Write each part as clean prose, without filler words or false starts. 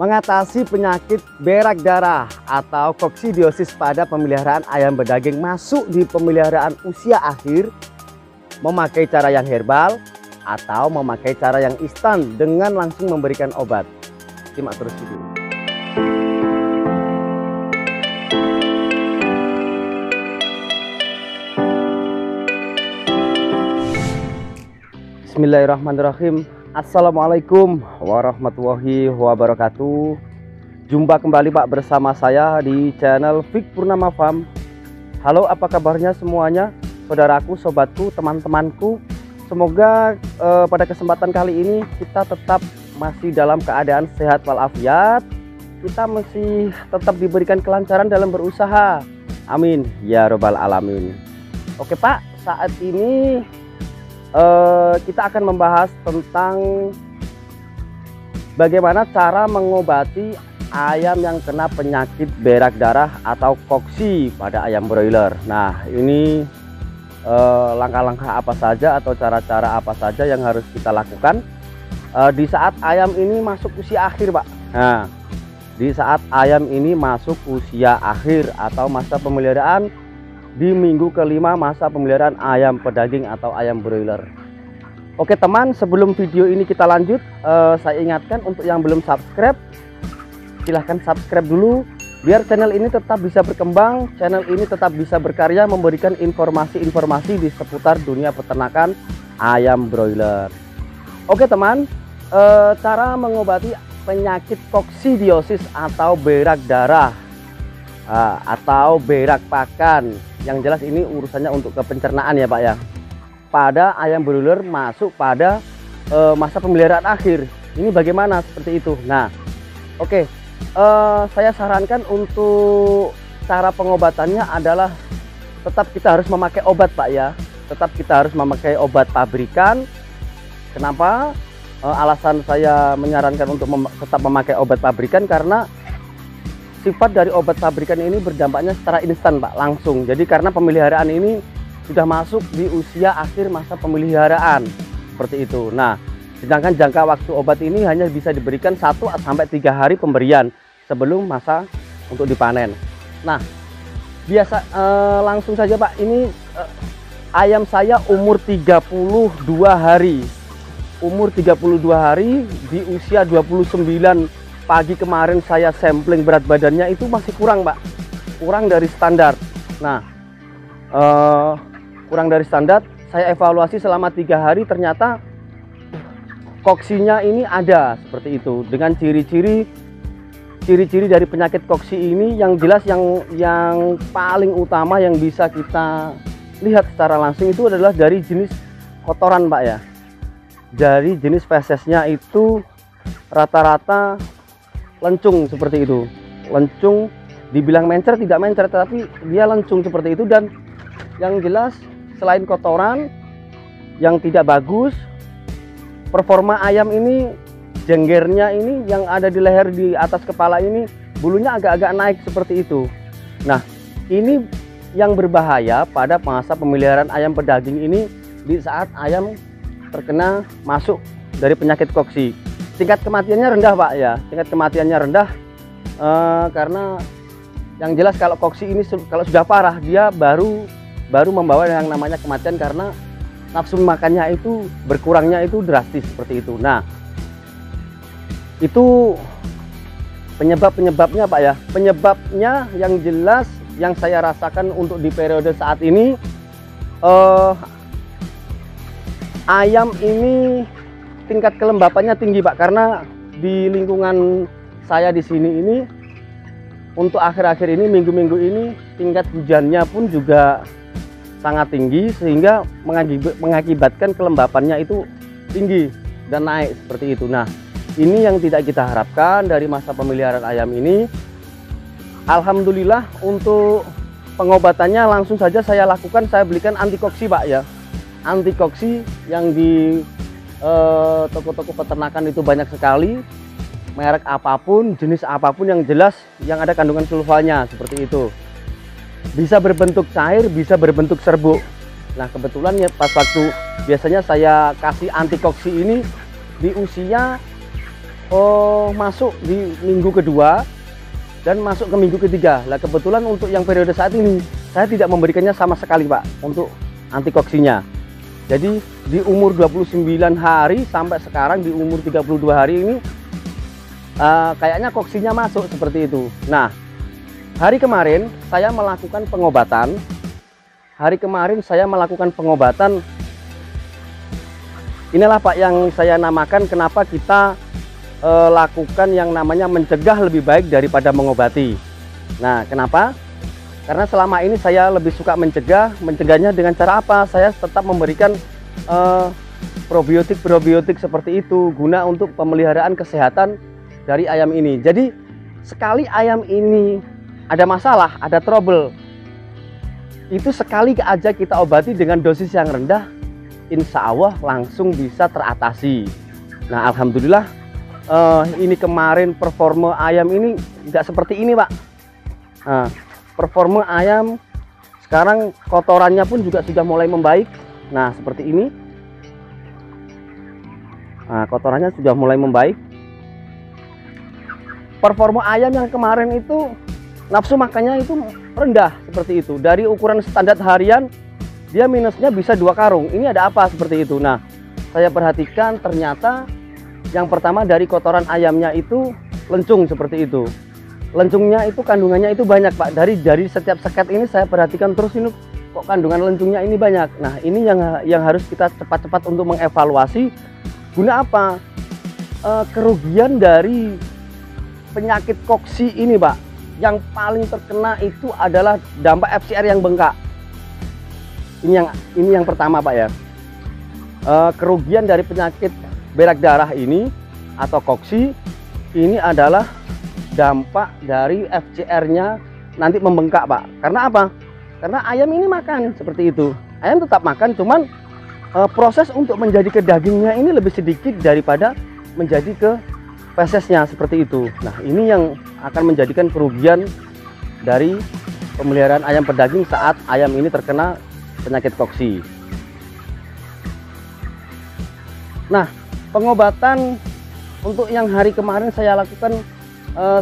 mengatasi penyakit berak darah atau koksidiosis pada pemeliharaan ayam berdaging masuk di pemeliharaan usia akhir, memakai cara yang herbal atau memakai cara yang instan dengan langsung memberikan obat. Simak terus video. Bismillahirrahmanirrahim. Assalamualaikum warahmatullahi wabarakatuh. Jumpa kembali Pak bersama saya di channel Fik Purnama Farm. Halo, apa kabarnya semuanya, saudaraku, sobatku, teman-temanku. Semoga pada kesempatan kali ini kita tetap masih dalam keadaan sehat walafiat. Kita masih tetap diberikan kelancaran dalam berusaha. Amin ya robbal alamin. Oke Pak, saat ini kita akan membahas tentang bagaimana cara mengobati ayam yang kena penyakit berak darah atau koksi pada ayam broiler. Nah, ini langkah-langkah apa saja atau cara-cara apa saja yang harus kita lakukan di saat ayam ini masuk usia akhir, Pak. Nah, di saat ayam ini masuk usia akhir atau masa pemeliharaan di minggu kelima masa pemeliharaan ayam pedaging atau ayam broiler. Oke teman, sebelum video ini kita lanjut, saya ingatkan untuk yang belum subscribe, silahkan subscribe dulu biar channel ini tetap bisa berkembang, channel ini tetap bisa berkarya memberikan informasi-informasi di seputar dunia peternakan ayam broiler. Oke teman, cara mengobati penyakit koksidiosis atau berak darah atau berak pakan. Yang jelas ini urusannya untuk ke pencernaan ya Pak ya, pada ayam broiler masuk pada masa pemeliharaan akhir. Ini bagaimana seperti itu? Nah, oke, saya sarankan untuk cara pengobatannya adalah tetap kita harus memakai obat Pak ya, tetap kita harus memakai obat pabrikan. Kenapa alasan saya menyarankan untuk tetap memakai obat pabrikan? Karena sifat dari obat pabrikan ini berdampaknya secara instan Pak, langsung. Jadi karena pemeliharaan ini sudah masuk di usia akhir masa pemeliharaan seperti itu. Nah, sedangkan jangka waktu obat ini hanya bisa diberikan 1 sampai 3 hari pemberian sebelum masa untuk dipanen. Nah, biasa langsung saja Pak, ini ayam saya umur 32 hari. Umur 32 hari di usia 29 pagi kemarin saya sampling berat badannya itu masih kurang Pak, kurang dari standar. Nah, kurang dari standar, saya evaluasi selama 3 hari ternyata koksinya ini ada seperti itu. Dengan ciri-ciri dari penyakit koksi ini yang jelas, yang paling utama yang bisa kita lihat secara langsung itu adalah dari jenis kotoran Pak ya. Dari jenis fesesnya itu rata-rata lencung seperti itu. Lencung, dibilang mencer tidak mencer, tapi dia lencung seperti itu. Dan yang jelas selain kotoran yang tidak bagus, performa ayam ini, jenggernya ini yang ada di leher di atas kepala ini, bulunya agak-agak naik seperti itu. Nah, ini yang berbahaya pada masa pemeliharaan ayam pedaging ini di saat ayam terkena masuk dari penyakit koksi. Tingkat kematiannya rendah Pak ya, tingkat kematiannya rendah karena yang jelas kalau koksi ini kalau sudah parah dia baru membawa yang namanya kematian karena nafsu makannya itu berkurangnya itu drastis seperti itu. Nah, itu penyebabnya Pak ya. Penyebabnya yang jelas yang saya rasakan untuk di periode saat ini, ayam ini tingkat kelembapannya tinggi Pak, karena di lingkungan saya di sini ini untuk akhir-akhir ini, minggu-minggu ini, tingkat hujannya pun juga sangat tinggi sehingga mengakibatkan kelembapannya itu tinggi dan naik seperti itu. Nah, ini yang tidak kita harapkan dari masa pemeliharaan ayam ini. Alhamdulillah untuk pengobatannya langsung saja saya lakukan, saya belikan antikoksi Pak ya. Antikoksi yang di toko-toko peternakan itu banyak sekali, merek apapun, jenis apapun, yang jelas yang ada kandungan sulfanya seperti itu. Bisa berbentuk cair, bisa berbentuk serbuk. Nah, kebetulan ya pas waktu biasanya saya kasih antikoksi ini di usia masuk di minggu kedua dan masuk ke minggu ketiga. Nah kebetulan untuk yang periode saat ini saya tidak memberikannya sama sekali Pak untuk anti koksinya. Jadi di umur 29 hari sampai sekarang di umur 32 hari ini kayaknya koksinya masuk seperti itu. Nah hari kemarin saya melakukan pengobatan. Inilah Pak yang saya namakan kenapa kita lakukan yang namanya mencegah lebih baik daripada mengobati. Nah kenapa? Karena selama ini saya lebih suka mencegahnya dengan cara apa? Saya tetap memberikan probiotik seperti itu guna untuk pemeliharaan kesehatan dari ayam ini. Jadi sekali ayam ini ada masalah, ada trouble, itu sekali aja kita obati dengan dosis yang rendah, insya Allah langsung bisa teratasi. Nah alhamdulillah ini kemarin performa ayam ini tidak seperti ini Pak. Performa ayam sekarang kotorannya pun juga sudah mulai membaik. Nah seperti ini. Nah kotorannya sudah mulai membaik. Performa ayam yang kemarin itu nafsu makannya itu rendah seperti itu. Dari ukuran standar harian dia minusnya bisa 2 karung. Ini ada apa seperti itu? Nah saya perhatikan ternyata yang pertama dari kotoran ayamnya itu lencung seperti itu. Lencungnya itu kandungannya itu banyak Pak. Dari setiap seket ini saya perhatikan terus, ini kok kandungan lencungnya ini banyak. Nah ini yang harus kita cepat-cepat untuk mengevaluasi. Guna apa? Kerugian dari penyakit koksi ini Pak, yang paling terkena itu adalah dampak FCR yang bengkak. Ini yang pertama Pak ya. Kerugian dari penyakit berak darah ini atau koksi ini adalah dampak dari FCR-nya nanti membengkak Pak. Karena apa? Karena ayam ini makan seperti itu. Ayam tetap makan, cuman proses untuk menjadi ke dagingnya ini lebih sedikit daripada menjadi ke fesesnya seperti itu. Nah ini yang akan menjadikan kerugian dari pemeliharaan ayam pedaging saat ayam ini terkena penyakit koksi. Nah pengobatan untuk yang hari kemarin saya lakukan,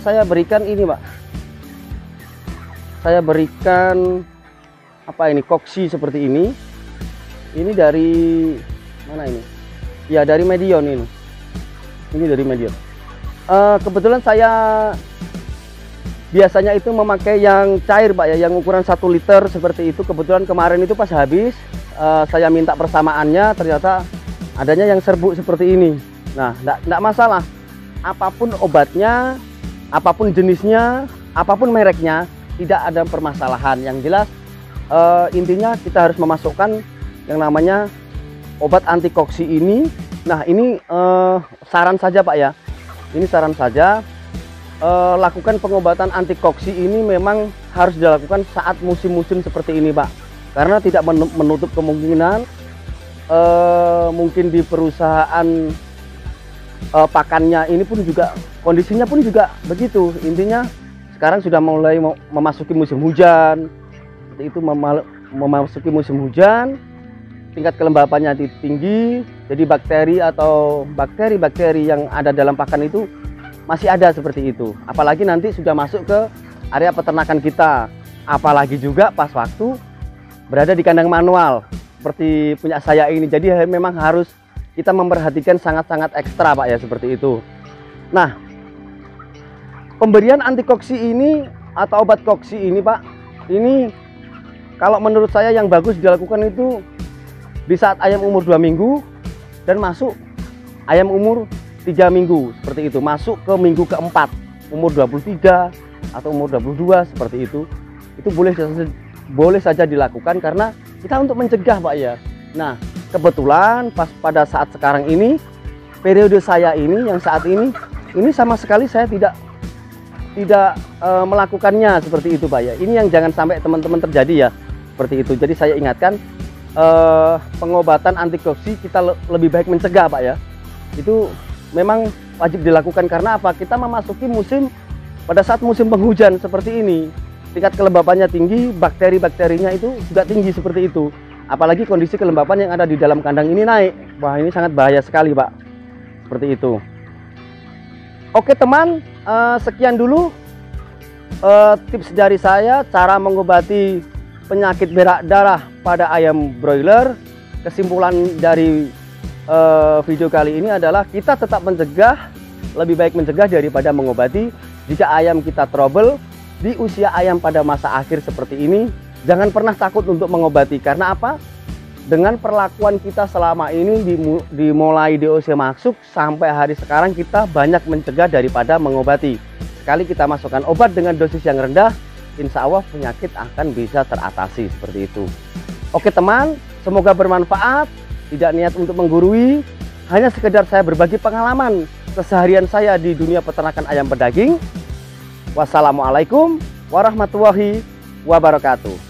saya berikan ini Pak. Saya berikan apa ini, koksi seperti ini. Ini dari mana ini? Ya dari Medion ini. Ini dari Medion. Kebetulan saya biasanya itu memakai yang cair Pak ya, yang ukuran 1 liter seperti itu. Kebetulan kemarin itu pas habis saya minta persamaannya, ternyata adanya yang serbuk seperti ini. Nah enggak masalah, apapun obatnya, apapun jenisnya, apapun mereknya, tidak ada permasalahan. Yang jelas intinya kita harus memasukkan yang namanya obat anti koksi ini. Nah ini saran saja Pak ya, ini saran saja, lakukan pengobatan anti koksi ini memang harus dilakukan saat musim-musim seperti ini Pak, karena tidak menutup kemungkinan mungkin di perusahaan pakannya ini pun juga kondisinya pun juga begitu. Intinya sekarang sudah mulai memasuki musim hujan, seperti itu, memasuki musim hujan, tingkat kelembapannya tinggi, jadi bakteri atau bakteri-bakteri yang ada dalam pakan itu masih ada seperti itu. Apalagi nanti sudah masuk ke area peternakan kita, apalagi juga pas waktu berada di kandang manual seperti punya saya ini. Jadi memang harus kita memperhatikan sangat-sangat ekstra Pak ya, seperti itu. Nah pemberian anti koksi ini atau obat koksi ini Pak, ini kalau menurut saya yang bagus dilakukan itu di saat ayam umur 2 minggu dan masuk ayam umur 3 minggu seperti itu, masuk ke minggu keempat umur 23 atau umur 22 seperti itu boleh saja dilakukan karena kita untuk mencegah Pak ya. Nah kebetulan pada saat sekarang ini, periode saya ini yang saat ini sama sekali saya tidak melakukannya seperti itu Pak ya. Ini yang jangan sampai teman-teman terjadi ya, seperti itu. Jadi saya ingatkan, pengobatan anti koksi kita lebih baik mencegah Pak ya. Itu memang wajib dilakukan karena apa? Kita memasuki musim, pada saat musim penghujan seperti ini, tingkat kelembapannya tinggi, bakteri-bakterinya itu juga tinggi seperti itu. Apalagi kondisi kelembapan yang ada di dalam kandang ini naik. Wah ini sangat bahaya sekali Pak, seperti itu. Oke teman, sekian dulu tips dari saya cara mengobati penyakit berak darah pada ayam broiler. Kesimpulan dari video kali ini adalah kita tetap mencegah, lebih baik mencegah daripada mengobati. Jika ayam kita trouble di usia ayam pada masa akhir seperti ini, jangan pernah takut untuk mengobati. Karena apa? Dengan perlakuan kita selama ini dimulai DOC masuk sampai hari sekarang, kita banyak mencegah daripada mengobati. Sekali kita masukkan obat dengan dosis yang rendah, insya Allah penyakit akan bisa teratasi seperti itu. Oke teman, semoga bermanfaat. Tidak niat untuk menggurui, hanya sekedar saya berbagi pengalaman keseharian saya di dunia peternakan ayam pedaging. Wassalamualaikum warahmatullahi wabarakatuh.